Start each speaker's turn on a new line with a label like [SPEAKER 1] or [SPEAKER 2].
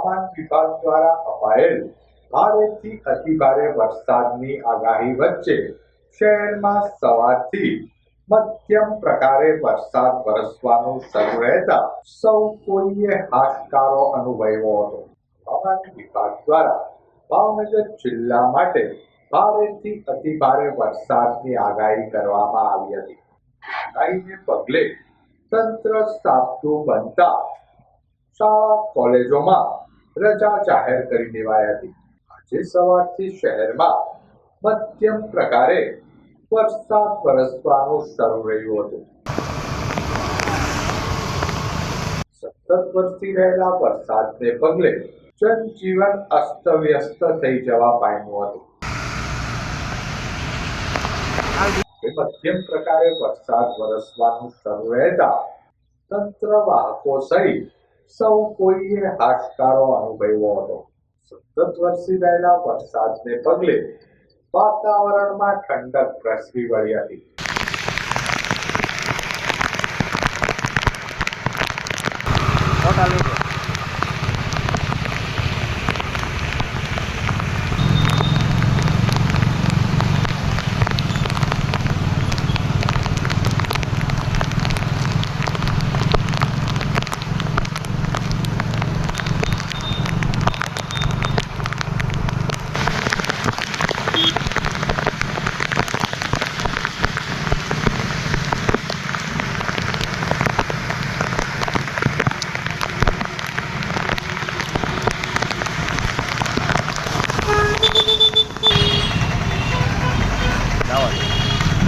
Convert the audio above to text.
[SPEAKER 1] હવામાન વિભાગ દ્વારા અપાયેલ ભારેથી અતિભારે વરસાદની આગાહી વચ્ચે શહેરમાં સવારથી મધ્યમ પ્રકારે વરસાદ વરસવાનું શરૂ રહેતા સૌ કોઈએ હાશકારો અનુભવ્યો હતો. હવામાન વિભાગ દ્વારા ભાવનગર જિલ્લા માટે ભારેથી અતિભારે વરસાદની આગાહી કરવામાં આવી હતી. આગાહીને પગલે તંત્ર સાબદું બનતા શાળા કોલેજોમાં રજા જાહેર કરી દેવાઈ હતી. આજે સવારથી શહેરમાં મધ્યમ પ્રકારે વરસાદ વરસવાનું શરૂ રહ્યું હતું. સતત વરસી રહેલા વરસાદને પગલે જનજીવન અસ્તવ્યસ્ત થઈ જવા પામ્યું હતું. મધ્યમ પ્રકારે વરસાદ વરસવાનું શરૂ રહેતા તંત્ર વાહકો સહિત સૌ કોઈએ હાશકારો અનુભવ્યો હતો. સતત વરસી રહેલા વરસાદને પગલે વાતાવરણમાં ઠંડક પ્રસરી વળી હતી.
[SPEAKER 2] ફોટા લીધો